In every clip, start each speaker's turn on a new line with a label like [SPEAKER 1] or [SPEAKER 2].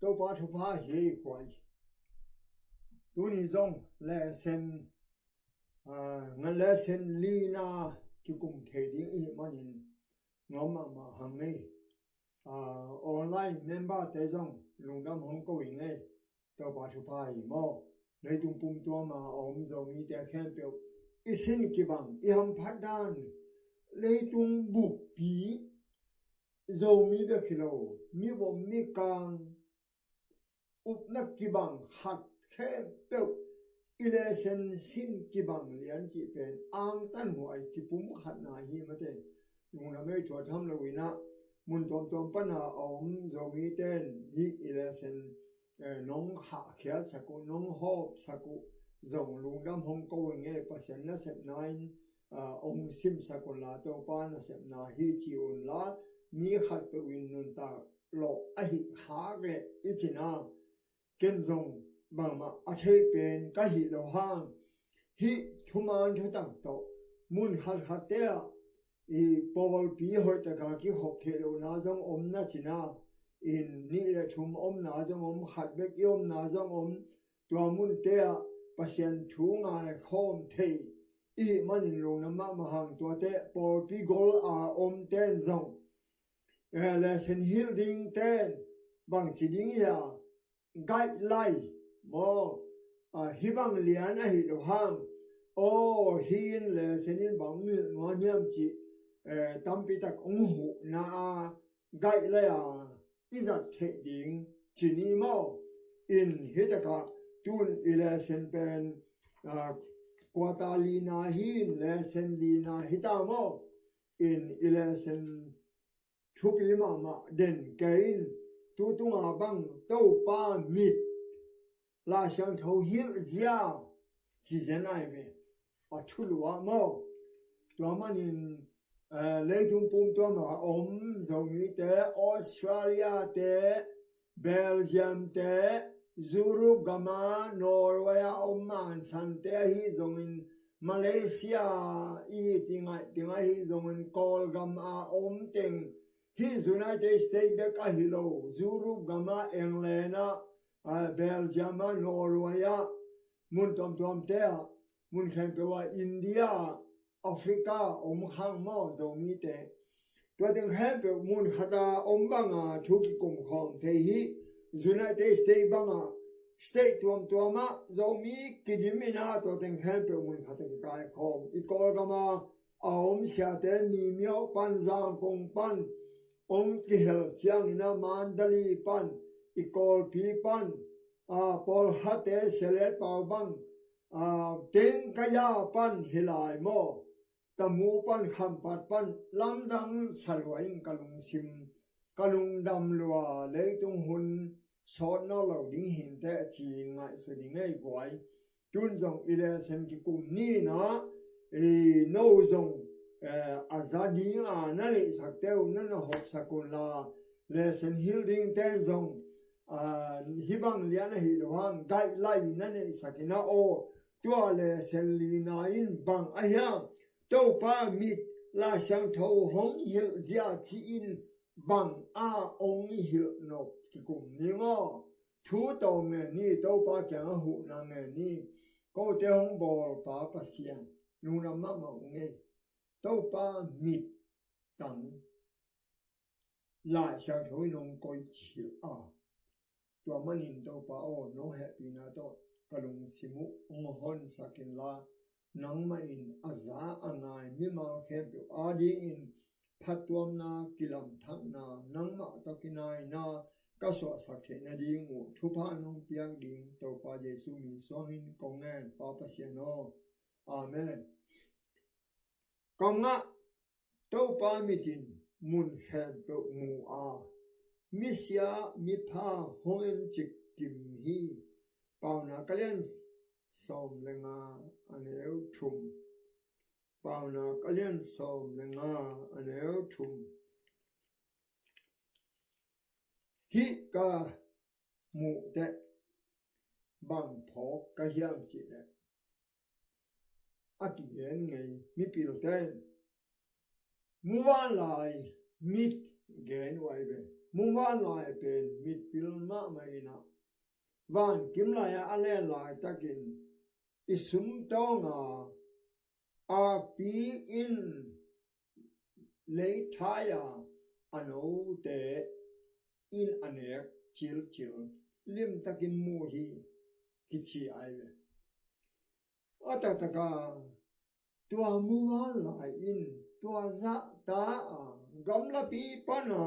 [SPEAKER 1] đâu ba thu pha hi quay tu ni zong le sen ngal le sen li na ki kum the ding I manin ngom ma hang nei online member te zong lungdam hong ko ing ei đâu ba thu pha hi mo lấy tung pum tua mà om zong I te khen pe isin ki bang I ham phadan lấy tung bu pi dầu mi be khilo mi bom mi kang up nak ki bang hat khe pe ile sen sin ki bang lian chi pen ang tan huai ki pum khat na hi ma te lung na me chwa tham lo wina mun tom tom pa na om dầu mi ten hi ile sen nong ha khia saku nong ho saku dầu lung dam hong ko nge pasien na set nine ông sim saku la to pa na set na hi chi un la mi khat pe win nun ta lo a hi ha ge ichina ken zong bang ma a thei pen ka hi lo hang hi thuman thu tak to mun khat khat te I powal pi hoi ta ka ki hok the lo na zong om na china in ni le thum om na zong om khat bek yom na zong om tua mun te a pasien thu nga khom thei I man lo na ma hang tua te powal pi gol a om ten zong le sen hil ding ten bang chi ding ya guideline mo hi bang lian a hi lo hang o hin le senin bang mi ngo nyam chi tam pi tak ong hu na guideline a izat the ding chi ni mo in hitaka tun ile sen pen kwatalina hin le sen lina hitamo in ile sen thupi ma den kain tu tunga bang to pa mit la xiang thou hil jia ji zen ai ve a thulu wa mo tua manin le tung pum tua ma om zong ni te Australia te Belgium te Zuru gama Norway om man san te hi zong in Malaysia I tinga hi zong in kol gam a om teng hi United States de ka hilo Zuru gama England Belgium Norway mun tom te mun khen pe wa India Africa om khang mo zo mi te to ding khen pe mun khata om banga thu ki kum khom the hi United States banga state tuam ma zo mi kidimina to ding khen pe mun khata ki kai khom I kol gama om sia te ni myo pan zang kong pan ông kihel chiang ina mandali pan ikol pi pan pol hate selet pau bang ten kaya pan hilai mo tamu pan khampat pan lamdang salwaing kalung sim kalung dam lua leitung hun sot no lo ding hin te chi ngai se ding nei kwai tun zong ile sem ki kum ni na no zong azadi na le sakteu na hop sakun la le sen hilding ten zong hibang lian hi lo hang guideline na ne sakina o tua le sen li na in bang a ya to pa mit la sang tho hong hil jia chi in bang a ong hil no ki kum ni ngo thu to me ni to pa kyang hu na me ni ko te hong bol pa pasian nu na ma ma nge to pa mit tang la sang tho nong koi chi a tua manin to pa o no happy na to kalung simu ong hon sakin la nang ma in aza angai mi ma khe bu adi in phatwam na kilam thak na nang ma takinai na ka so sakhe na ding u thupa nong piang ding to pa Jesu mi swangin kongen pa pa siano amen konga to pa mitin mun hen pe mu a misya mi pha hoen chik kim hi pauna kalian som lenga aneu thum pauna kalian som lenga aneu thum hi ka mu te bang pho ka hiam chi le ati yen ngai mi pil ten mu wan lai mit gen wai be mung van lai pen mit pil ma mai na van kim lai ale lai takin isum tonga a pi in lấy thái ano te in anek chil lim takin mu hi kichi ai ve ataka tua mu lai in tua za ta gamla pi pana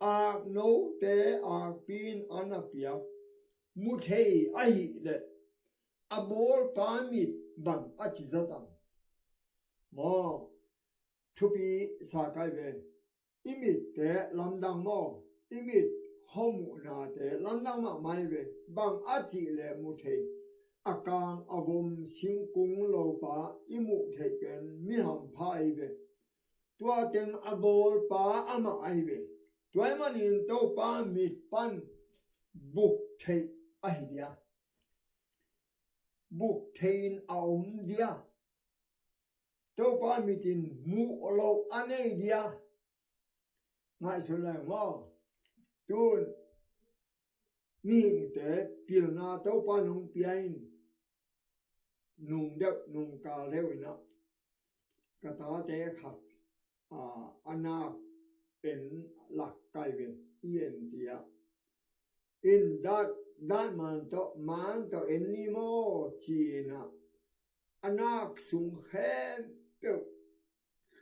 [SPEAKER 1] a no te a pin anapia mu thei ai le abol pamit bang achizata mo thupi sa kai ve imit te lamdang mo imit homu na te lamdang ma mai ve bang achi le mu thei akang avom singkung lo pa imu thei pen mi ham phai ve tua ten abol pa ama ai ve tuai manin to pa mit pan buk thei ai dia buk thein aum dia to pa mitin mu lo ane dia ngai so la mo tun ning te pil na to pa nong piain nung de nung ka lewina ka ta te khat ana pen lak kai ve ien dia in that man to enimo china anak sung hen pe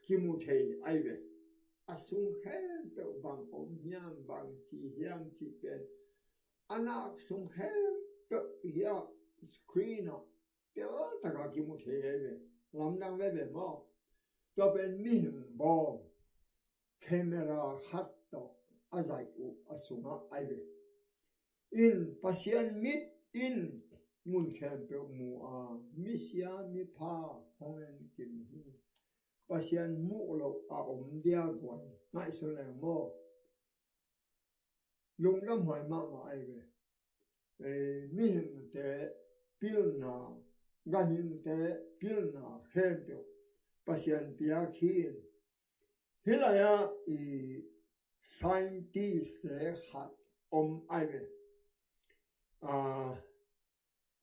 [SPEAKER 1] kimu thei ai ve asung hen pe bang om hiam bang chi hiam chi pen anak sung hen pe ya screen pe ta ka kimu thei ai ve lam dang ve mo to pen mi bo camera hat to azai u asunga ai ve in pasian mit in mun khem pe mu a mi sia mi pha hongen kim hi pasian mu lo a om dia gwan ngai so le mo lung lam hoi ma ai ve mi hin te pil na ganin te pil na khem pe pasian pia khin hilaya I scientist le hat om ai ve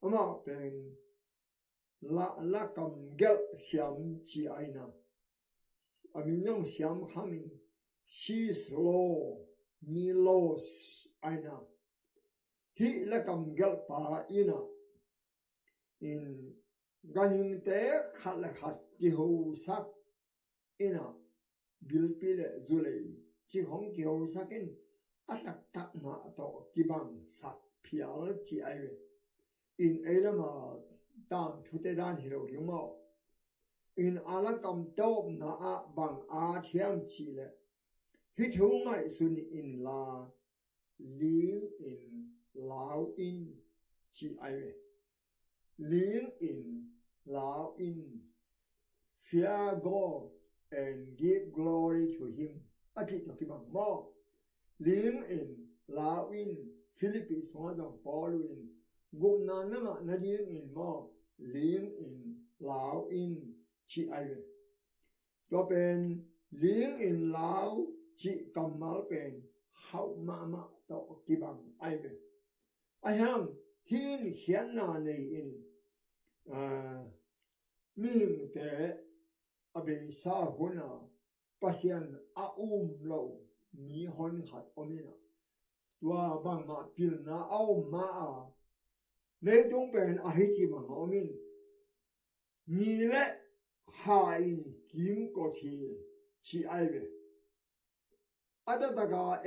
[SPEAKER 1] ama pen la kam gel siam chi aina aminyong siam khamin si slow mi los aina hi la kam gel pa ina in ganin te khat ki ho sak ina bilpile zulei chi hong ki ho sakin atak tak ma to kibang sak pial chi ai ve in elama tam thute dan hiro yumo in ala kam top na a bang a thiam chi le hi thu ngai sun in la ling in lao in chi ai ve ling in lao in fear God and give glory to him ati to kibang mo ling in lao in Philippines mga dong Paul in gum na nama na ling in mo ling in lao in chi ai ve to pen ling in lao chi kamal pen hau mama to kibang ai ve ai ham hin hian na nei in ming te abe sa hona pasian a lo ni hon khat omina tua bang ma pil na au ma a le tung pen a hi chi ma omin ni le ha in kim ko thi chi ai ve ada daga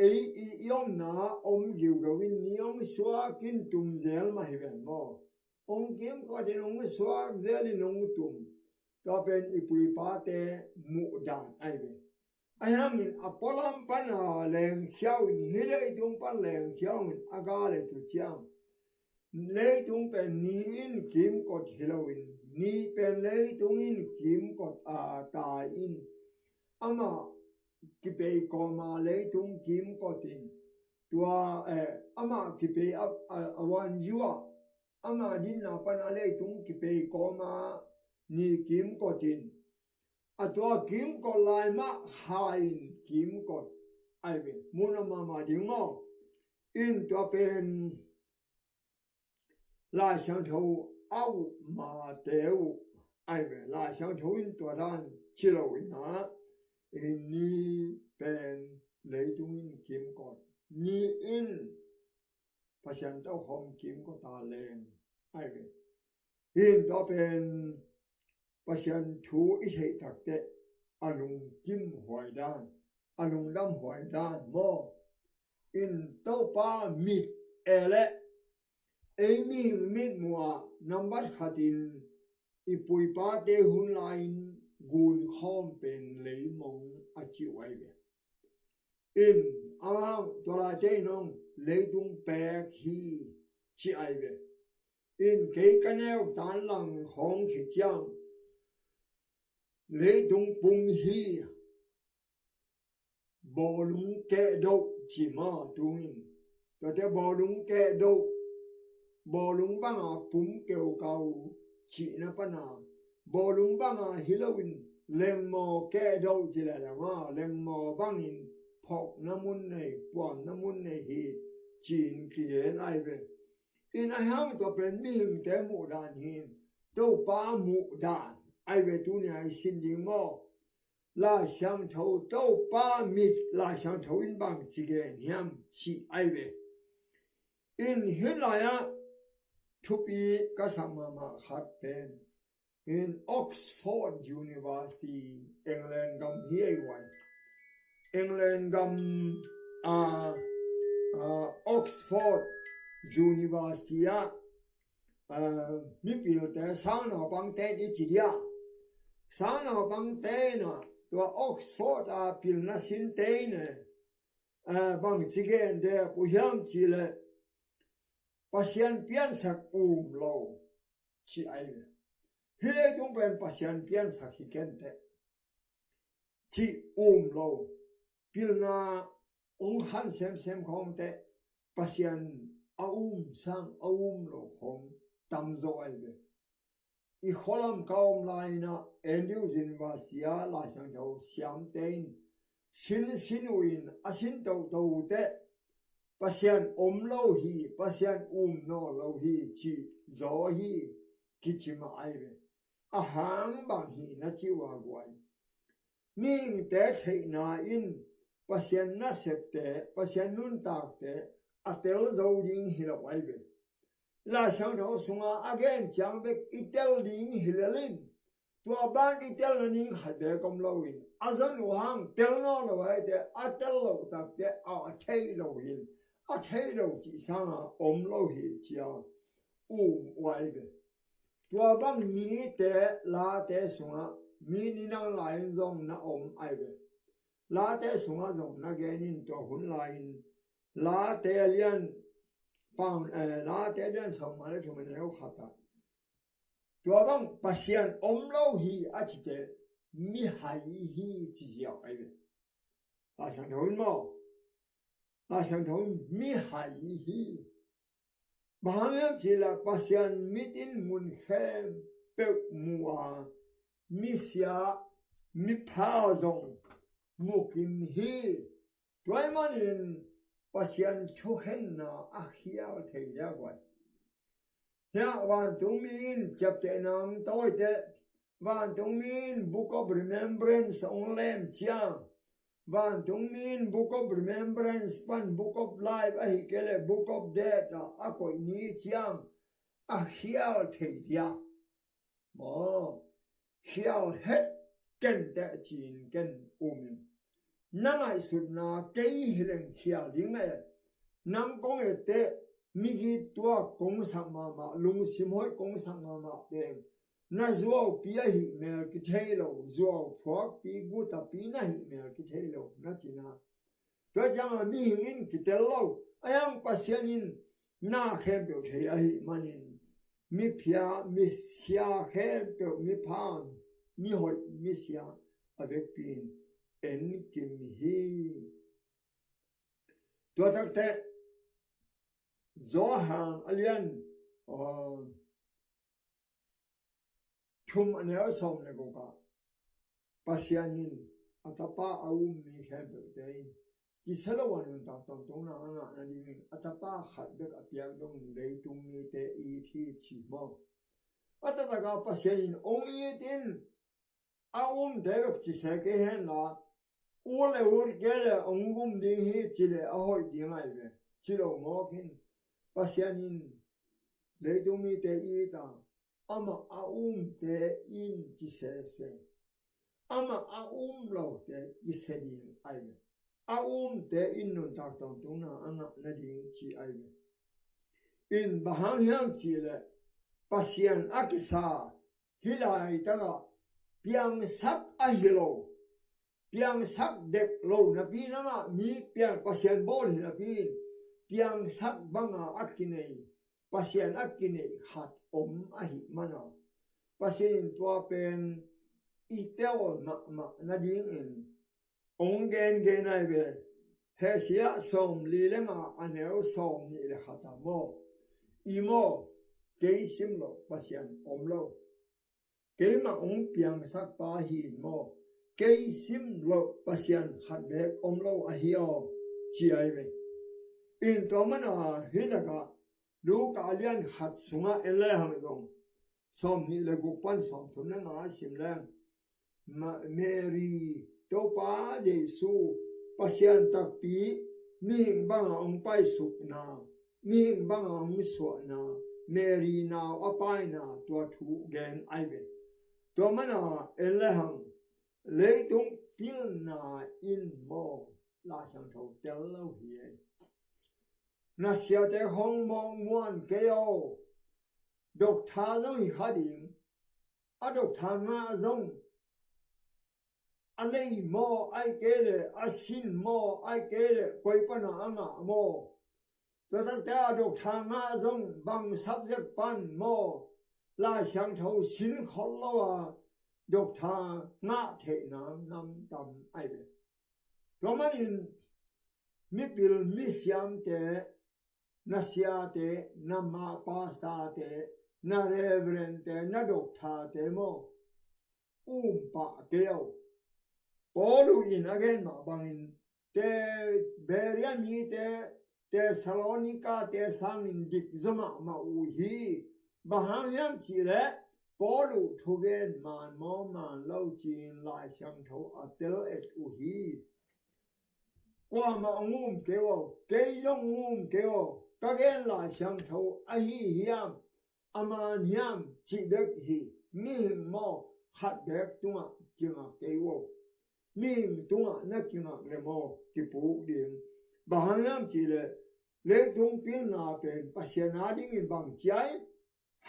[SPEAKER 1] yom na om giu ga win ni ong swa kin tum zel ma hi ven mo ong kim ko de ong swa zel ni ong tum to pen ipui pa te mu dan ai ve ayam in apolam pana leng xiao ni hele tung pan leng xiao in aga le tu chiam le tung pen ni in kim ko hilowin ni pen le tung in kim ko a ta in ama ki pe ko ma le tung kim ko tin tua ama ki pe awan jua ama din na pana le tung ki pe ko ma ni kim ko tin atua kim ko lai ma hain kim ko ai về muốn mà tiếng ngô in cho bên là sáng thấu áo mà đều ai về là sáng thấu inตัวด้านชิโร่นะอินนี่เป็นเลยตรงอินกิมก่อนนี่อินภาษาเจ้าของกิมก็ตาแรงไอ้เว้ยอินตัวเป็นภาษาชูอิเทตักเตะอนุกิมหอยด้านอนุดำหอยด้านโมอินตัวป้ามิดเอเล่เอมี่มิดมัวนับบัดขัดินอีปุยป้าเตหุนไลน์กูนข้อมเป็นเลยมงอาจิไว้เว้ยอินอ้าวตัวละเจน้องเลยตุงแปกฮีชิไอเว้ยอินเกยกันแนวตานหลังของเขจังเลยตุงปุงฮีบอลุงแกดกจิมาตุงตัวเจ้าบอลุงแกดกบอลุงบ้างอ่ะปุ่มเกี่ยวเก่าจีนะปนาบอลุงบ้างอ่ะฮิโลวินเลงมอแกดกจีละละว่าเลงมอบ้างอินพอกน้ำมันในปวนน้ำมันในฮีจีนเกียนไอเวอินไอฮังตัวเป็นมีหึงแต่หมู่ดานหินตัวป้าหมู่ดานไอเวตัวเนี่ยไอสินดิงอลาช่างเท่าตัวป้ามิดลาช่างเท่าอินบางจีเกนยามชีไอเวอินเฮลายะทุปีก็สามารถขัดเป็น in Oxford University England กำเฮียไว้ England กำOxford University มีปีแต่สางนอบังเตดิจิยาสางนอบังเตนะตัว Oxford ปีนัสินเตนะบังจิเกนเดปุยามจิเลภาษาเปลี่ยนสักโลชีไอเวฮิเลจงเป็นภาษาเปลี่ยนสักฮิเกนเตชีโลพิลนาองค์ขันเซมของเตภาษาสังโลของตำโซไอเวอีขอลำกาวมไลนะเอ็นดิวซินวาเซียลาชังเทาเสียมเตนสินวินสินเตาเตภาษาโลฮีภาษาโนโลฮีชีโซฮีกิจิมาไอเวอาหารบางฮีนัจิวากวยนิ่งแต่เทนาอินภาษานัสเซปเตภาษานุนตากเตอัตเตลโซดิงฮิลไอเวลาช่างเท่าสงอาอเกนจังเบกอิเตลดิงฮิลลินตัวบ้านอิเตลนิงขัดเบกมโลวินอาซันวางเตลนอลไว้เตอัตเตลโลตักเตอาเทโลฮินอาเทโลจีสังอาโลฮิจีอาไว้เวตัวบ้านมีเตลาเตสงอามีนินังไลน์ซงนาไอเวลาเตสงอาซงนาเกนินตัวหุ่นไลน์ลาเตเลียนปังลาเตเลียนสมัยที่มันเรียกขัดตัวบ้านภาษาโลฮีอาจิเตมีหายฮีจีเจียวไอเวอาชังทวินมั้งอาชังทวินมีหายฮีบางอย่างที่ละภาษามิดินมุนเขมเปิกมัวมิเสียมิพาซงมุกิมฮีตัวมันเองภาษาชุเห็นนะอาเฮียเทียบไว้เฮียวันตรงนี้จับเตนังตัวเตวันตรงนี้ Book of Remembrance องเล่มเชียงวันตรงนี้ Book of Remembrance ปัน Book of Life ไอ้เกล Book of Death อ่ะก็นี้เชียงอาเฮียเทียบมอเฮียเฮ็ดกันแต่จีนกันมินนั่งไอ้สุดนะเกี่ยหิเลงเขียลิงเอนั่งกงเตมีกี่ตัวกงสังมาลุงสิมหอยกงสังมาเป็นน่าจัวปีหิเมลกิเทโลจัวพวกปีกูตาปีน่าหิเมลกิเทโลน่าจีน่าตัวจังมีหินกิเทโลไอ้ยังปัสยานินน่าเข้มเปล่าเทียหิมันนินมีเพียมีเสียเข้มเปล่ามีพานมีหอยมีเสียอเบกปีนเอ็นกิมฮีตัวตั้งแต่จอหางอเลียนชุมอันเนี้ยส่งเลยกูก็ภาษาหนึ่งอัตป้าอาวุธมีแค่แบบเดียว ki salawan un ta tom tong na nga na ding atapa khat bek apiang dong lei tung mi te I thi chi mo atata ga pasien ong ye tin aum devek chi se ke hen la ule ur gele ongum ding hi chile ahoi ding ai ve chilo mo khin pasien in lei tung mi te I ta ama aum te in chi se ama aum lo te I se ding ai ve aum te in nun tak tong tung na anga na ding chi ai ve in bahang hyang chi le pasien akisa hilai taga piang sak ahilo piang sak dek lo na pi na ma mi piang pasien bol na pi piang sak banga akinei pasien akinei hat ahi mana pasien tua pen itel ma na ding in ong gen ai ve he sia som li le ma aneu som ni le hata mo imo ke sim lo pasien om lo ke ma ong piang sak pa hi mo ke sim lo pasien hat be om lo a hi o chi ai ve in to mana hi na ka lu ka lian hat sunga ele ham zong som ni le gu pan som thum na nga sim le Mary to pa Jesu pasien tak pi mi bang ong pai suk na mi bang ong so na Mary now apai na to thu gen ai ve to mana ele hang le tung pil na in mo la sang thau tel lo hi na sia te hong mong muan ke o dok tha lo hi hading a dok tha nga zong anei mo ai kele asin mo ai kele koi pana anga mo to ta dok tha nga zong bang subject pan mo la sang thau sin khol lo a dok tha nga the na nam tam ai ve romanin mi pil mi siam te na sia te na ma pa sa te na reverend te na dok tha te mo pa keo polu in again ma bangin te beria mi te Thessalonica te sang in dik zoma ma u hi bahang yam chi le polu thugen man mo man lo chin lai sang tho atel et u hi qua ma ngum keo ke yong ngum keo ka gen lai sang tho a hi hiam aman hiam chi dek hi mi mo hat dek tunga kinga keo Ming tunga na kinga lemo kipu ding bahangam chile le tung pil na pen pasiana ding in bang chai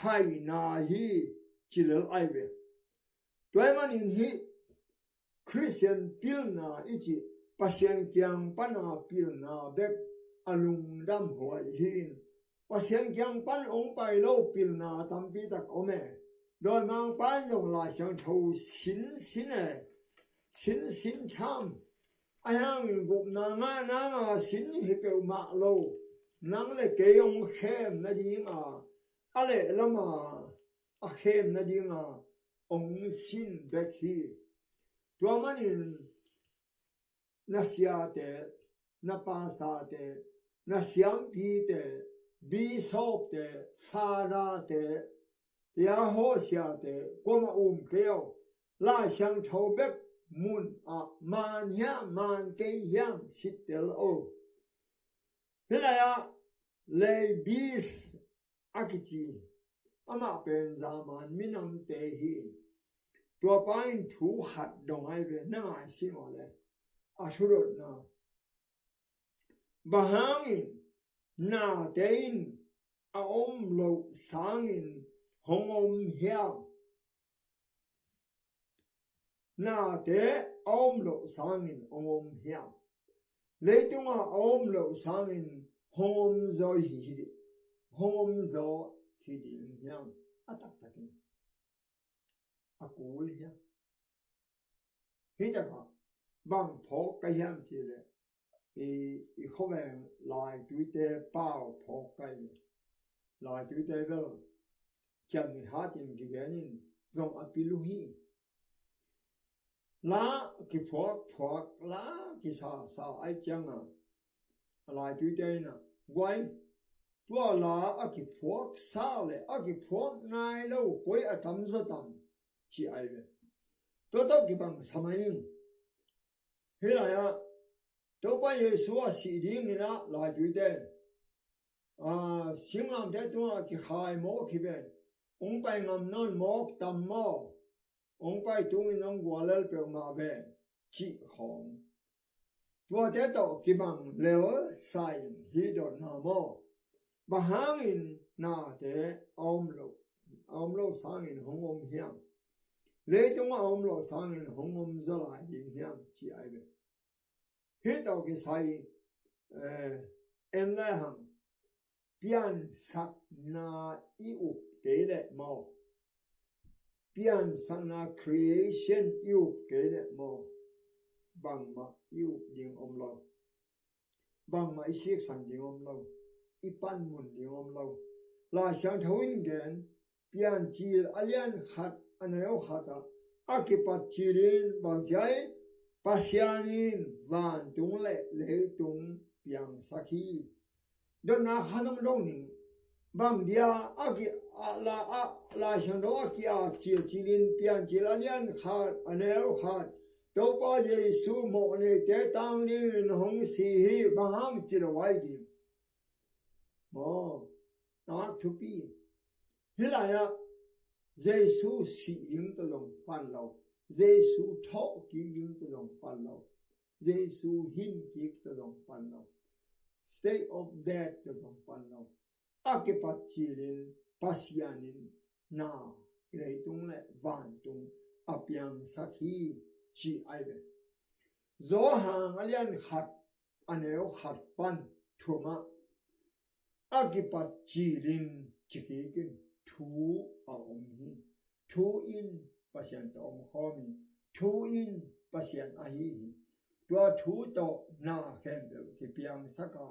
[SPEAKER 1] hai na hi chile ai ve toiman in hi Christian pil na ichi pasien kyang pana pil na bek alung dam hoi hin pasien kyang pan ong pai lo pil na tampi tak ome doi mang pan yong la sang tho sin sin tham ayang gục na nga sin hi pe ma lo nang le ke yong khem na ding ale lama a khem na ding ong sin bek hi tuamanin na sia te na pa sa te na siam pi te bi sop te sa da te ya ho sia te koma keo la sang thau bek mun man ke yam sitel o hilaya le bis akichi ama pen zaman minam te hi tua pain thu hat dong ai ve na ai si mo le a thurot na bahangin na tein a om lo sangin hongom hiam na te om lo sangin om hiam leitunga om lo sangin hom zo hi hom zo hi ding hiam atak takin akul hiam hi ta ka bang pho ka hiam chi le i khoven lai tuite pao pho kai lai tuite go cham hatin giganin zong apilu hi lá cái phuộc lá cái sa ai chăng à lại chú đây nè quay tua lá cái phuộc sa lệ cái phuộc này đâu quay ở tầm giờ tầm chỉ ai vậy tôi đâu cái bằng sao mà in thế này à tôi bây giờ số sĩ điên này nè lại chú đây sinh làm thế tôi cái khai mỏ cái bên ông bay ngầm non mỏ tầm mỏ ông bay tung nó qua lên biểu mà về chỉ hỏng tôi thế đó cái bằng lỡ sai hi đó nào mỏ và hangin na thế ông lâu sang hong om hiang lấy tung ông lâu sang hong om giờ lại hiang chỉ ai vậy hết đó cái sai em lại hằng biên sắc na yêu kế lệ mò biên sắc na creation yêu kế lệ mò bằng mà yêu điên om lâu bằng mà isiếc sang điên om lâu ipan mun điên om lâu là sáng thấu in gen biên chi alian hat aneo hata akipat chirin bằng trái pasianin van tung lệ tung biang sakhi don na hanam dong bang dia aki la sang do aki chilin pian chilalian khat anel khat to pa Yesu mo ne te tang ni hong si hi bang chil wai di mo na thu pi hilaya Yesu si ling to long pan lo Yesu tho ki ling to long pan lo Yesu hin ki to long pan lo state of death to long pan lo akipat chilin pasianin na reitung le van tung apiang sakhi chi aibe zo hang alian khat aneo khat pan thuma akipat chilin chikikin thu om hi thu in pasian to om khomi thu in pasian ahi tua thu to na khem ki piang saka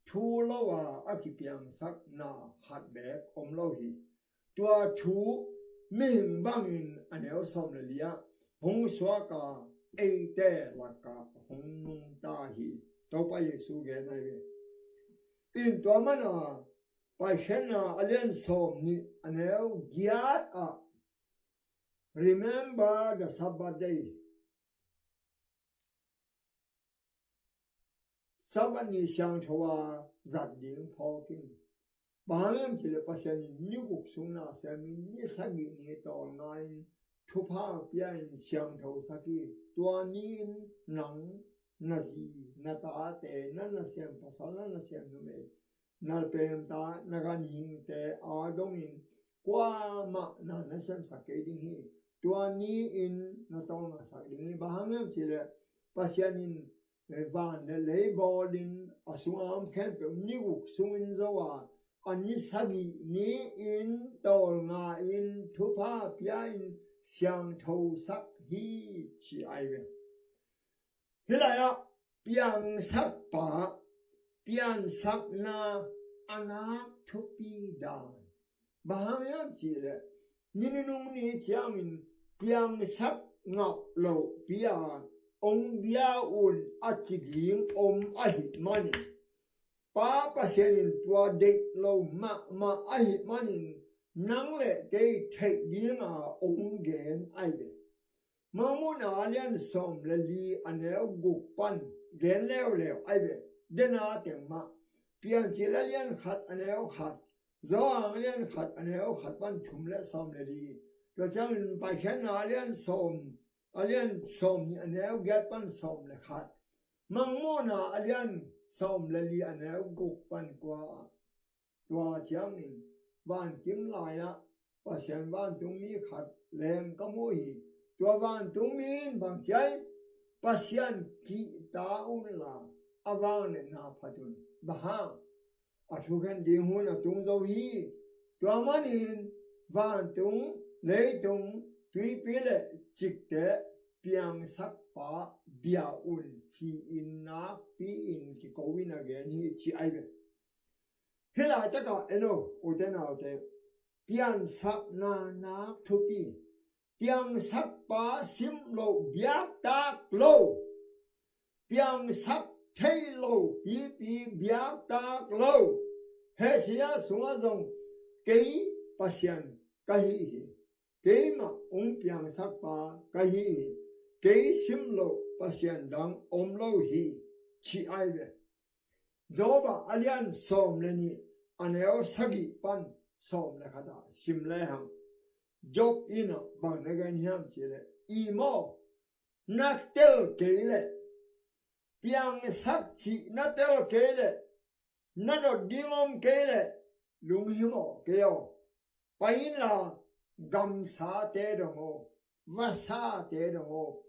[SPEAKER 1] thu lo wa akipiang sak na hat bek om lo hi tua thu ming bangin aneo som le lia hong swa ka e te la ka hong nung ta hi to pa Yesu ge na ve in to mana pa hena alian som ni aneo giat a remember the Sabbath day Sabbath ni xiang chowa zat ding pho kin Baham chile pasian ni guk sung na sa mi ni sagi ni to ngai thu pha pian xiang tho saki tua ni nang na zi na ta te na siam pasal na siam no me na pem ta na ga ni te a dong in kwa ma na siam sa ke ding hi tua ni in na to na sa ding baham chile pasian in van le leibolin asuam khen pe ni guk sung in zawa ani sagi ni in tol nga in thupa pia in xiang tho sak hi chi ai ve hilaya piang sak pa pian sak na ana thupi dan bahaya chi le ni nung ni chiang in piang sak ngap lo pia ông bia un achigling ahi mani pa pasienin tua de lo ma ahi manin nang le de thei dinga ông gen ai be mamuna alian som le li anel gupan gen leo ai be dena teng ma pian chilalian khat anel khat zo alian khat anel khat pan thum le som le li to chang pa khen alian som ni anel get pan som le khat mangmona alian som le li anel guk pan kwa tua chiang in van kim la ya pasian van tung mi khat lem kamu hi tua van tung min bang chai pasian ki ta un la awang le na phatun bahang athu kan ding hun atung zo hi tua manin van tung le tung tui pi le chik te piang sak pa bia un chi in na pi in ki ko win again hi chi ai ve hela ta ka eno o te na o te pian sak na thu pi piang sak pa sim lo biak tak lo piang sak thei lo pi biak tak lo he sia sunga zong kei pasian kahi kei ma piang sak pa kahi kei sim lo pasian dang lo hi chi ai ve zoba alian som le ni aneo sagi pan som le khada sim le ham job ina bang na gan hiam chile imo natel kele piang sak chi natel kele nano dingom kele lung himo keo pain la gam sa te dongo vasa te dongo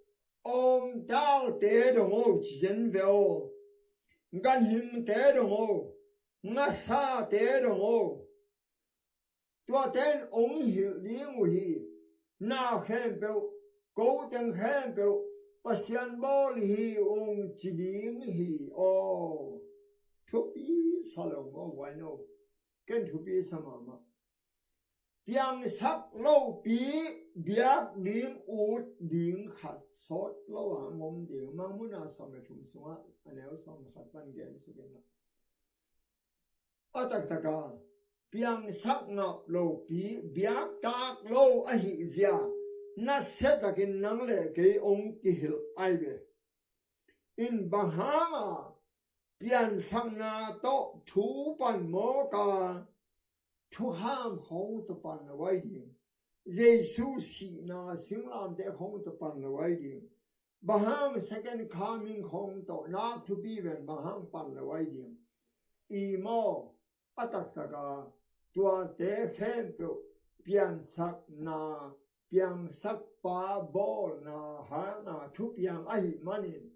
[SPEAKER 1] dal te dongo chen veo gan him te dongo nga sa te dongo tua ten hi ling hi na khem pe ko ten khem pe pasian bol hi chi ding hi thu pi salong mo wai no ken thu pi samama piang sak lo pi biak ding ut ding khat sot lo ngom ding mangmuna som le thum sunga aneu som khat pan gen su gen atak taka piang sak na lo pi biak tak lo a hi zia na se takin nang le ke ki hil ai be in bahama pian sang na to thu pan mo ka thu ham hong to pan na wai ding jesu si na singlam de hong to pan na wai ding baham second coming hong to na to be when baham pan na wai ding mo atak taka tua te khen to pian sak na piang sak pa bol na ha na thu piang ai manin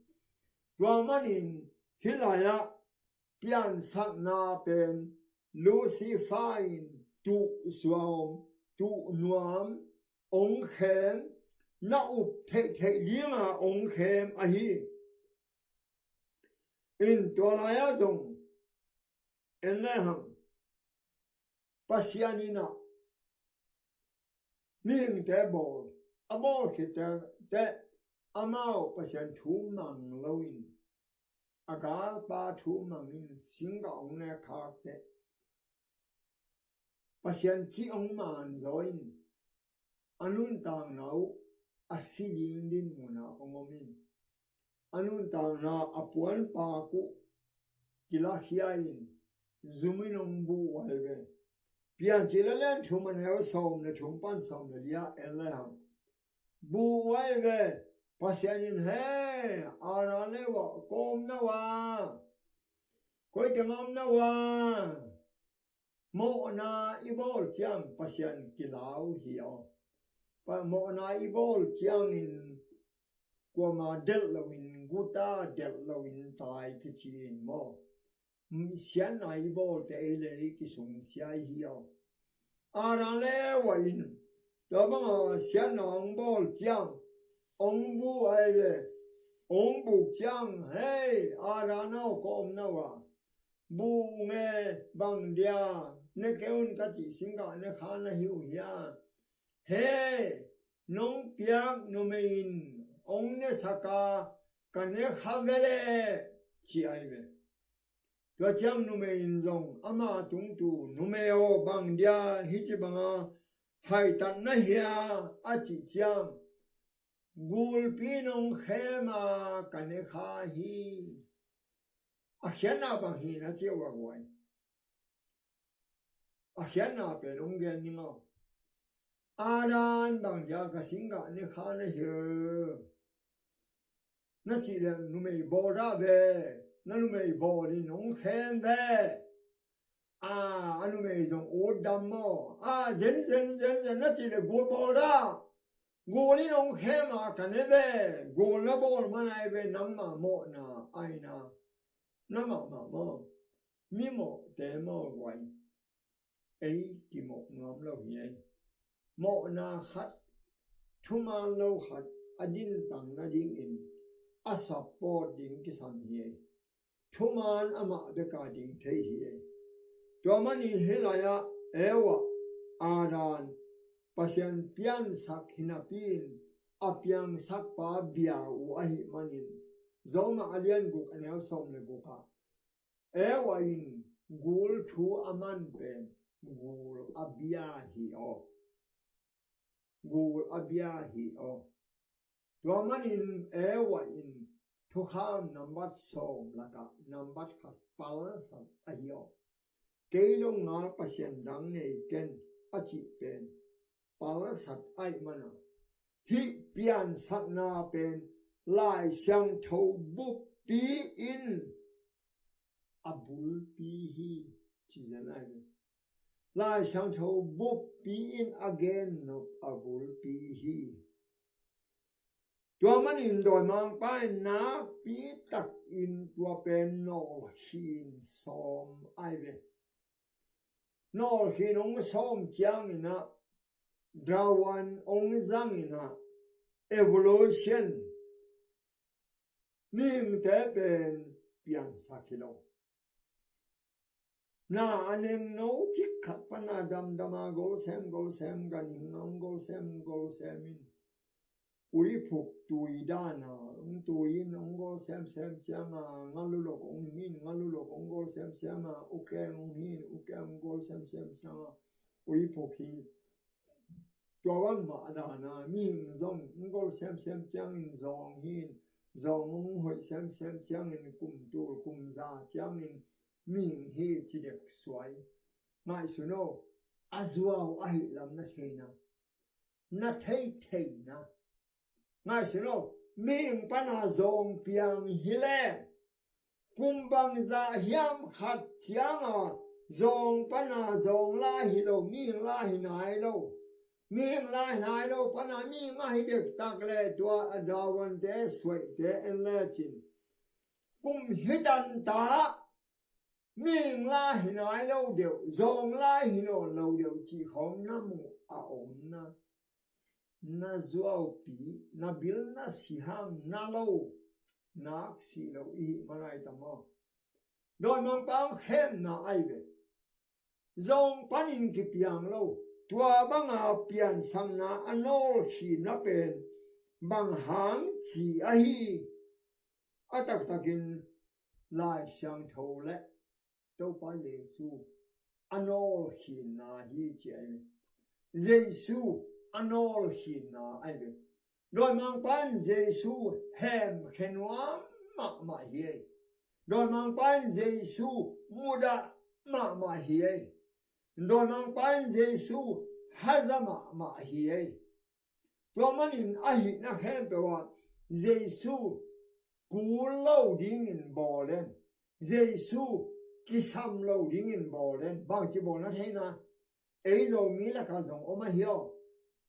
[SPEAKER 1] tua manin hilaya pian sak na pen Lucifer tu suam tu nuam ong khem na up the linga ong khem ahi in tolaya zong enleham pasianina ning te bol abol khita te amao pasian thu mang loin agal pa thu mangin singa ong ne khak te pasian chi ong man zoin anun tang nau asilin din muna ongomin anun tang na apuan pa ku kila hiain zumin ong bu walve pian chilalen thuman heo som ne thumpan som ne lia enleham bu walve pasianin he arane wa kom na wa koi tengam na wa mo na ibol chiang pasian kilau hiao pa mo na ibol chiang in kwa ma del lawin guta del lawin tai kichin mo sian na ibol te ele ki sung sia hiao arale wa in da ba sian na ong bol chiang ong bu ai le ong bu chiang hey arano kom na wa bu nge bang dia ne keun ka chi singa ne khana hiu ya he nong piak no mein ong ne saka ka ne khavele chi ai ve to chang no mein zong ama tung tu no me o bang dia hi chi banga hai tan na hia a chi chang gul pinong khema ka ne kha hi a hiana bang hi na che wa wai a hiana pe long gen ni ma aran bang ja ka singa ne kha na hi na chi le nu me bo ra ve na nu me bo ni nong khen ve anu me zong o dam mo zen na chi le go bo ra go ni nong khema ka ne ve go na bo ma nai ve nam ma mo na ai na na ma mo mi mo te mo wai ấy thì một ngóm lâu vậy một na khát thu mang lâu khát adin tang na ding in support ding ki sam hi thu man ama de ka ding thei hi to mani helaya ewa aran pasien pian sak hinapin apiang sak pa bia u ahi manin zoma alian guk anel som le guka ewa in gul thu aman pen gul abia hi o gul abia hi o tua manin ewa in thu kham nambat som laka nambat khat pal sam ahi o keilo nga pasien dang nei ken achi pen pal sat ai mana hi pian sat na pen lai sang tho bu pi in abul pi hi chizanai lai sang tho bu pi in again no abul pi hi tua manin doi mang pai na pi tak in tua pen no hin som ai ve no hin ong som chiang ina drawan ong zang ina evolution ning te pen pian sakilo na anem no chik khat pana dam dama gol sem ganing ong gol sem in ui phuk tui dana ong tui in ong gol sem chama ngalulo ong hin ngalulo ong gol sem chama ukeng ong hin ukeng gol sem chama ui phuk hi tuawan ma dana ming zong ong gol sem chang in zong hin zong ong hoi sem chang in kum tu kum za chang in ming hi chidek swai mai suno azwao ai lam na theina na thei na mai suno ming pana zong piang hile kumbang za hiam khat chianga zong pana zong la hi lo ming la hi nai lo ming la hi nai lo pana ming ma hi dek tak le tua adawan de swai de en le chin kum hidan ta ming la hi nai lo deu zong la hi no lo deu chi khom na mu a om na zuao pi na bil na si hang na lo nak si lo i manai tamo doi mang pang khem na ai ve zong panin ki piang lo tua bang a pian sang na anol hi na pen bang hang chi a hi atak takin lai sang tho le to pa Yesu anol hi na hi chi ai Yesu anol hi na ai ve doi mang pan Yesu hem khenwa ma hi doi mang pan Yesu muda ma hi doi mang pan Yesu hazama ma hi tua manin ahi na khem pe wa Yesu kul lo ding in bolen Yesu kisam lo ding in bolen bang chi bon na theina ei zo mi la ka zong o ma hiao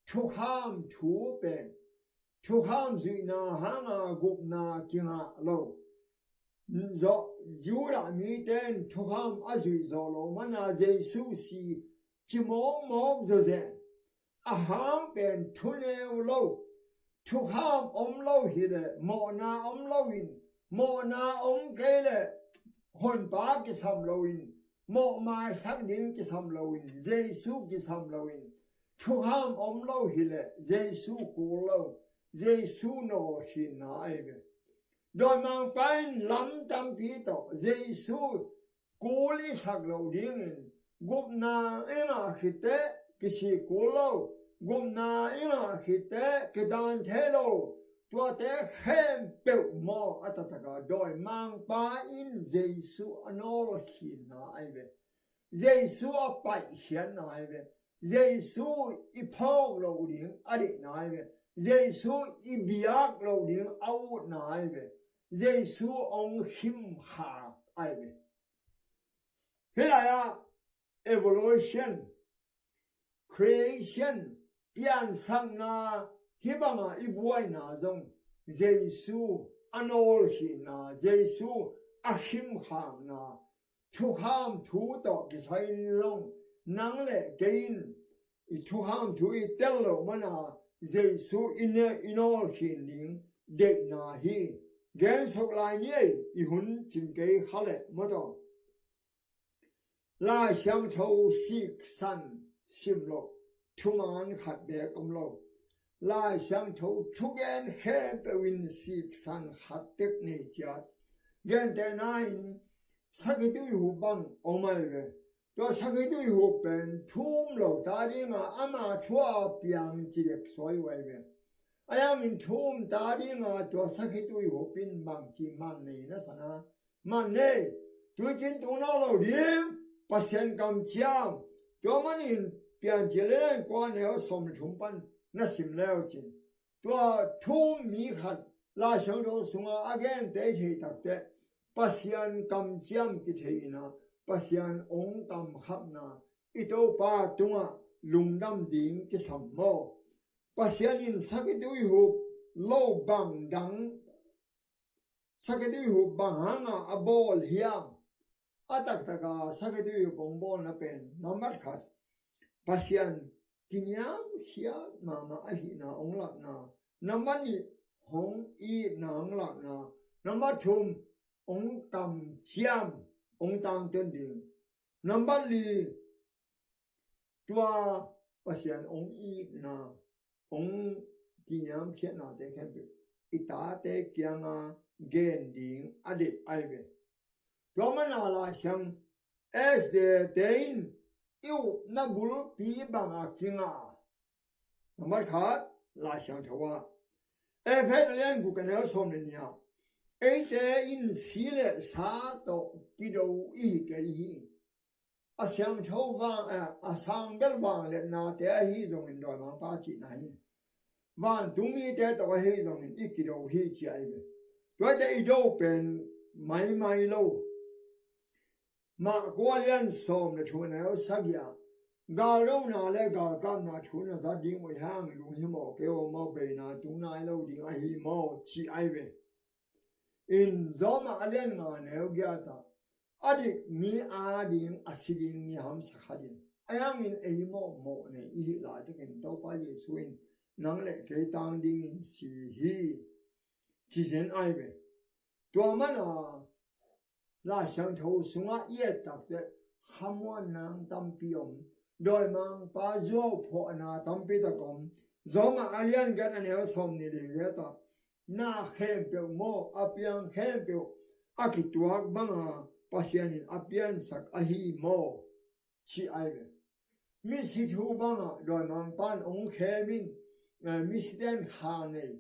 [SPEAKER 1] thu kham thu pen thu kham zui na hanga gup na kinga lo zo jura mi ten thu kham azui zo lo mana Yesu si chi mong zo ze a hang pen thu ne lo thu kham om lo hi le mo na om lo in mo na om ke le hon pa ki sam lo in mo mai sak ding ki sam lo in Yesu ki sam lo in thu kham om lo hi le Yesu ku lo Yesu no hi na ai ve doi mang pain lam tam pi to Yesu ku li sak lo ding in gup na ina khite ki si ku lo gup na ina khite ki dan the lo tua te khem pe mo atataka doi mang pa in Yesu anol hi na ai ve Yesu a pai hian na ai ve Yesu i phok lo ding adi na ai ve Yesu i biak lo ding au na ai ve Yesu ong him ha ai ve hilaya evolution creation pian sang na hibama ibuai na zong Yesu anol hi na Yesu ahim ham na thu ham thu to ki sai long nang le gain i thu ham thu i tel lo mana Yesu inol hi ning de na hi gen sok lai ni i hun chin ke khale mo do la xiang chou sik san sim lo thu man khát bè công lâu lai sang thâu thu gen he pe win sik san khát tek ne chat gen te nine sakhi tu hu bang omai ve to sakhi tu hu pen thum lo ta ri ma ama chua piang chi lek soi wai ve ayang in thum ta ri ma to sakhi tu hu pin bang chi man nei na sana man nei tu chin tu na lo rim pasien kam chiam to man in pian chi le kwa ne o som thum pan na sim leo chin to thum mi khat la shang ro sunga again te che tak te pasien kam chiam ki theina pasien ong tam khap na ito pa tunga lungdam ding ki sammo pasien in sakhi tu hu lo bang dang sakhi tu hu bang hanga abol hiam atak taka sakhi tu hu bombol na pen number khat pasien kinyam hia mama ahi na onglak na namani hong i na onglak na number thum ong tam chiam ong tam ten ding number li tua pasien ong i na ong kinyam hia na te khen pe ita te kyanga gen ding ade aive tua mana la sam as the dein yêu na bul pi bang a kinga number khat la sang thawa e phet len ku kanel som ne nya e te in sile sa to ki do I ke hi a sang thau wang a sang bel wang le na te hi zong in do ma pa chi na hi wan du mi te to hi zong in I ki do hi chi ai be to te I do pen mai lo ma gwalian som ne chu na sagya ga lo na le ga ka na chu na za ding we hang lu hi mo ke o mo be na tu na lo ding a hi mo chi ai be in zoma alen ma ne o gya ta adi mi a ding asiding ni ham sa khadin ayang in e mo ne I la te ken to pa ye suin nang le ke tang ding in si hi chi jen ai be to ma na la sang thâu sunga ye tak te khamwa nang tam piom doi mang pa zo pho na tam pi ta kom zoma alian gan an he som ni le ta na khem pe mo apiang khem pe akituak banga pasian apian sak ahi mo chi ai ve mi si thu banga doi mang pan ong khemin mi sten kha nei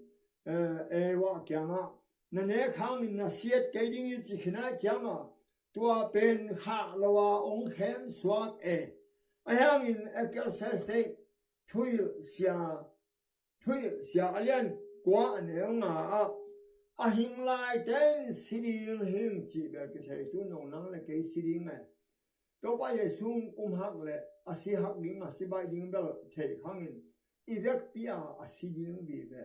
[SPEAKER 1] e wa kyanga na ne khang na siet ke ding chi khina chama tua pen kha lawa ong khem swat e ayang in akel sa stay thuil sia alian kwa ne nga a hing lai ten siring hing chi be ke thai tu no nang le ke siring mai to pa ye sung kum hak le a si hak ding a si bai ding bel thai khang in I vek pia a si ding bi be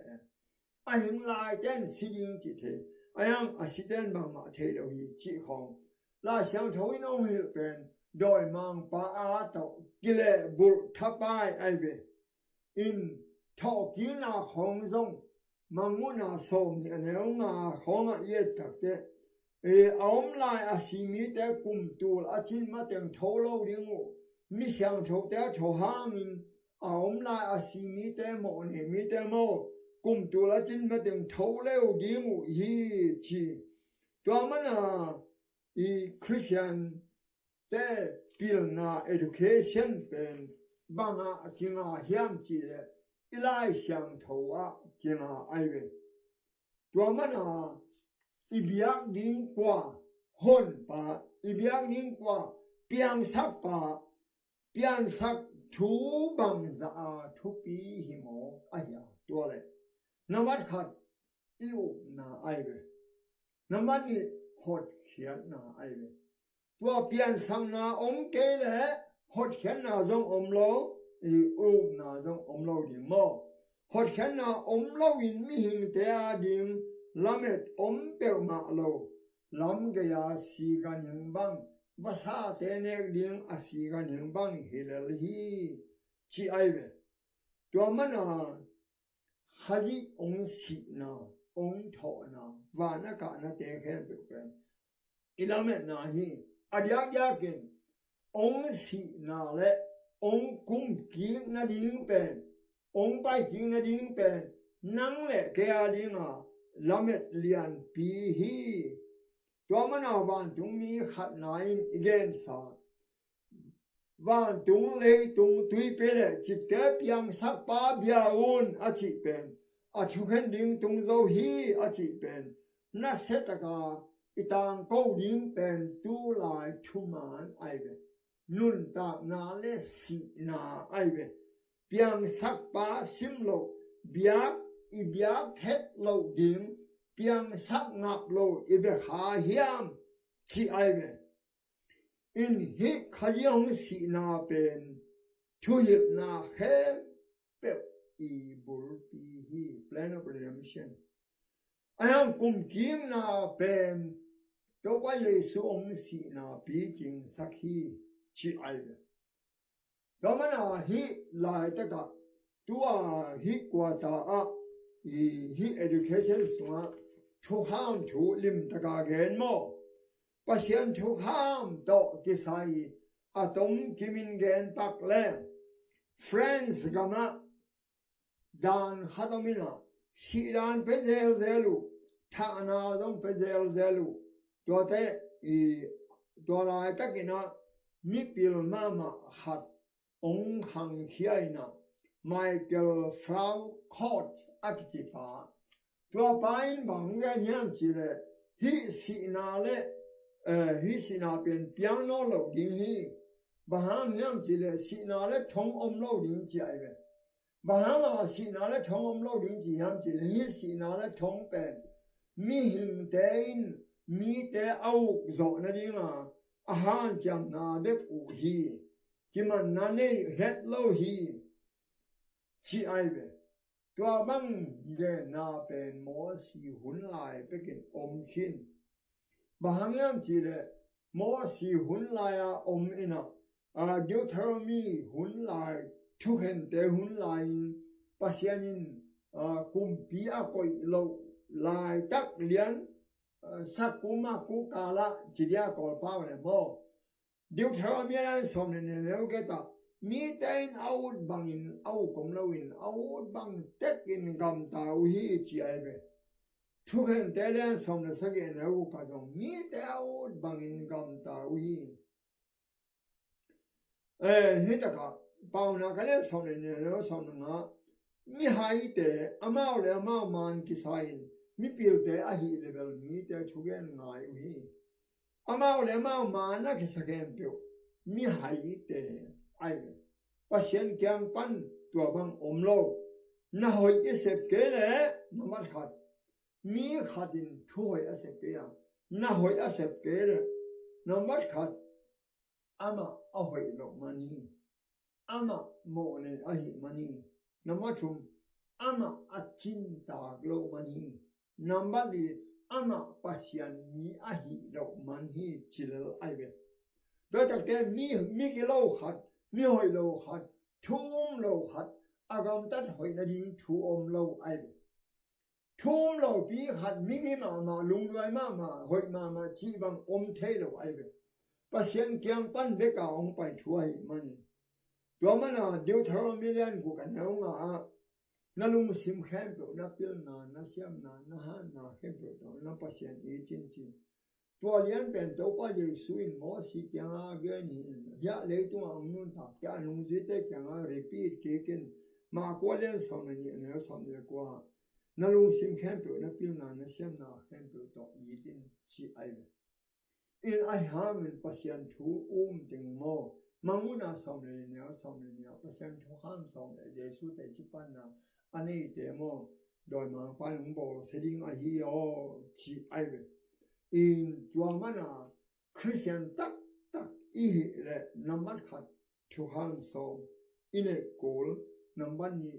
[SPEAKER 1] a hing lai ten siring chi the ayang a si ten bang ma the lo hi chi khong la xiang thâu in ong hi pen doi mang pa a to kile bul thapai ai ve in tho ki na khong zong manguna som ni ne nga khong a ye tak te e om lai a si mi te kum tu a chin ma teng tho lo ding u mi xiang tho te tho hang in a om lai a si mi te mo ne mi te mo kum tu la chin ma teng tho lo ding u hi chi to ma na I Christian te pil na education pen banga kinga hiam chi le ilai xiang tho a kinga ai ve to ma na I biak ding kwa hon pa I biak ding kwa piang sak thu bang za a thu pi hi mo a ya to le number khat iu na ai ve number ni hot khian na ai ve tua pian sang na om ke le hot khian na zong om lo I u na zong om lo di mo hot khian na om lo in mi hing te a ding lamet om pe ma lo lam ge ya si ga ning bang ba sa te ne ding a si ga ning bang hi le hi chi ai ve tua ma na khali ong si na ong tho na wa na ka na te khen pe pe ilamet na hi adyak yakin ong si na le ông cũng kiến na điên bền ông bay kiến na điên bền nắng lệ kia điên à làm liền pi hi cho mà nào bạn chúng mi khát nai again sa và chúng lấy chúng tùy bề lệ chỉ kép yang sắc ba bia un à chỉ bền à chú khen điên chúng dâu hi à chỉ bền na sẽ ta cả itang câu điên bền tu lại chu man ai bền nun ta na le si na ai bền biang sắc ba sim lo biak i biak het lo điên biang sắc ngap lo i be ha hiam chi ai bền in hi khayong si na pen thu hiệp na he pe i bul pi hi plan of redemption ayang kum kim na pen to qua Yesu ông si na pi jing sakhi chi ai ve đó mà na hi lại tất cả tua hi qua ta a hi education suma thu ham thu lim ta ga gen mo pasien thu ham to ki sai atom kimin gen pak le friends gama dan hadomina siran pezel zelu thana dom pezel zelu to te to la ta kina mi pil mama hat ong hang hiaina Michael Frau Court akitipa to pain bang gen yan chile hi sinale hi sina pen piano lo ding hi bahang hiam chile sina le thong om lo ding chi ai ve bahang a sina le thong om lo ding chi hiam chile hi sina le thong pen mi him tein mi te au zo na ding a han cham na de u hi ki man na ne het lo hi chi ai ve tua bang ge na pen mo si hun lai pe kin om khin bahang chỉ là mỗi si hun lai à ina Deuteronomy hun lai thu hen te hun lai pasianin kumpi a koi lo lai tak lian sakuma ku kala chỉ dia ko pa ne mo Deuteronomy an som ne ne ke ta mi tain out bangin au kom lo in out bang tek in gam ta hi chi ai be thu khen te len som na sa ge na u ka jong mi te out bangin gam ta wi hi ta ka pau na ka len som ne ne som na mi hai te amao le amao man ki sain mi pil te a hi level mi te thu gen ngai u hi amao le amao man na ki sa gen pyo mi hai te ai pasien kyang pan tua bang om lo na hoi ke sep ke le na mat khat mi khatin thoi asep ke ya na hoi asep ke le na mat khat ama a hoi lo mani ama mo ne a hi mani na mathum ama achin ta lo mani nambali ama pasien mi a hi lo mani chilal ai be do ta ke mi ke lo khat mi hoi lo khat thum lo khat agam tat hoi na ding thu om lo ai thum lo pi khat mi ki ma lung loi ma hoi ma chi bang om the lo ai be pasien kyang pan be ka ong pai thu ai man do mana Deuteronomy lian ku kan no nga na lung sim khem pe na pil na siam na ha na khem pe do na pasien e chin chin tua lian pen to pa Yesu in mo si kyang a ge ni ya le tu ang nun ta kya lung ji te kyang a repeat ke ken ma ko len som ni ne som ne ko na lung sim khem pe na pil na siam na khem pe to yi tin chi ai in ai ham in pasien thu ding mo manguna som ne pasien thu ham som ne Yesu te chi pan na ani te mo doi ma pa lung bo se ding a hi o chi ai in tua mana Christian tak i le number khat thu han so in a goal number ni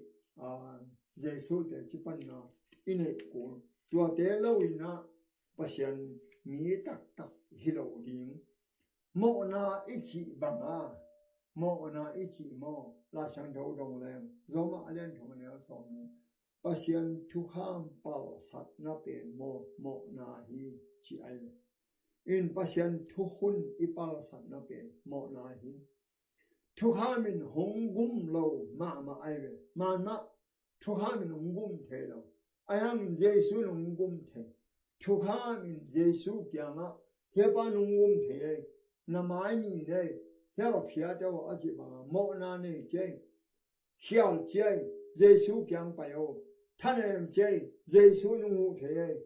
[SPEAKER 1] Jesu de chipan na in a goal tua te lo ina pasien mi tak hilo ding mo na ichi banga mo na ichi mo la sang do dong le zoma alen thong ne so pasien thu ham pal sat na pe mo na hi chi ai in pasien thu hun ipal sat na pe mo na hi thukamin hongum lo ma aive ma thukamin hongum the lo ayamin jesu hongum the thukamin jesu kyanga hepa hongum the namai ni ne yaba phia taw achi ba mo na ne che hiao che jesu kyang pa yo thanem che jesu hongum the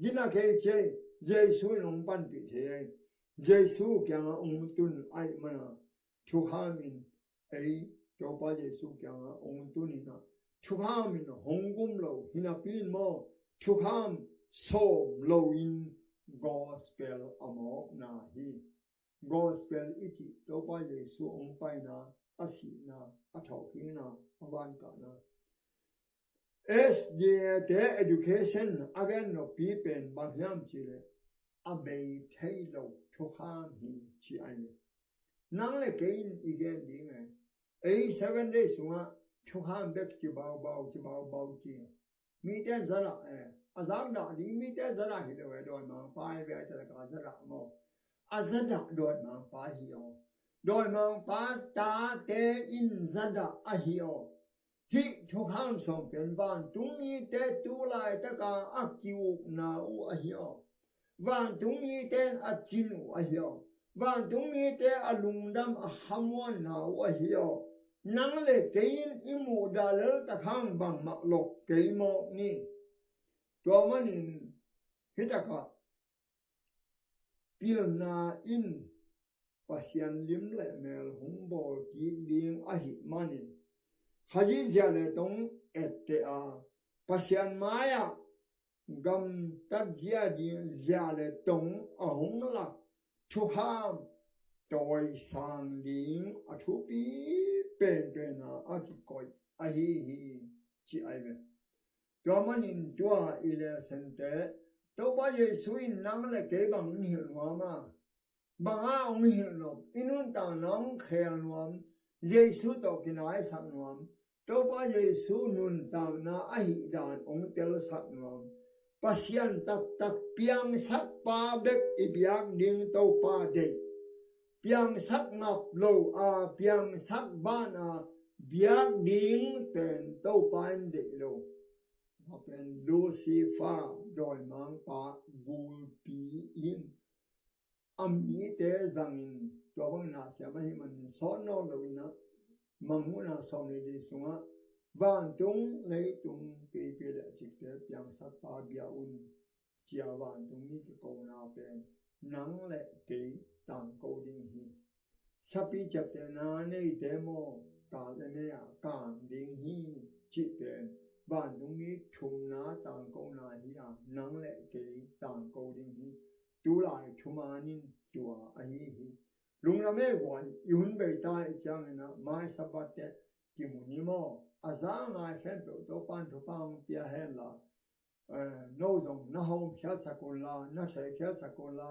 [SPEAKER 1] gina ke che jesu hong pan pi the jesu kyanga tun ai mana thukamin ai to pa jesu kyanga tun na thukamin hongum lo hinapin mo thukam so lo in gospel amo na hi gospel iti to pa jesu pai na asi na athau pi na awan ka na the education again no people ba hyam chi le abe thai lo thukam hi chi ai nang le gain again ding ai 7 days wa thukam bek chi bao chi mi ten zara azam da di mi ten zara hi le do ma pa be ta ka zara mo azada do ma pa hi yo do ma pa ta te in zada a hi yo hi thukam som pen ban tung ni te tu lai ta ka a kiu na u a hi yo van tung ni ten a chin u a hi yo van tung ni te a lungdam a hamon na u a hi yo nang le kein imu dalal ta khang bang ma lok ke mo ni to manin hitaka pilna in pasian lim le mel humbo ki ling a hi manin haji jale tong ette a pasian maya gam tat jia di jale tong a hong la thuham toy sang ling a thu pi pen na a ki koi a hi chi ai ve to manin tua ile sente to ba ye suin nang le ke bang ni hwa ma ba ong hi no inun ta nong khel nuam jesu to kinai sang nuam to ba ye su nun ta na a hi dan ong tel sak nuam pasian tak piang sak pa bek ibyak ding to pa de piang sak ngap lo a piang sak ban a biak ding ten to pan de lo pen Lucifer doi mang pa gul pi in ami te zangin to bang na sia ma hi man so no lo ina mangu na som le di sunga van tung le tung pe pe le chik te piang sak pa bia un chia van tung ni ke ko na pen nang le ke tang ko ding hi sapi chap te na ne te mo ka le ne ya kan ding hi chi pen van tung ni thum na tang ko na hi a nang le ke tang ko ding hi tu lai thuma nin tua a hi lung la me wan yun be ta chang na mai sabat te ki mu ni mo aza nga hen to pan to pang pia hen la no zong na hom khya sa ko la na thai khya sa ko la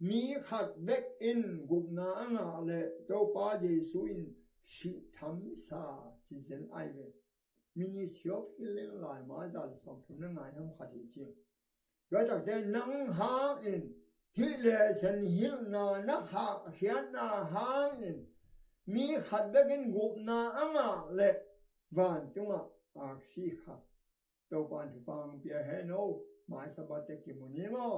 [SPEAKER 1] mi khat back in gup na anga le to pa je su in si tham sa chi zen ai ve mini shop ile lai ma za som thun na ngai ham khati chi rồi ta de nang ha in hi le sen hil na ha hian na hang in mi khat back in gup na anga le van tunga ak si kha to pan thu pang pia he no mai sabat te ki mu ni mo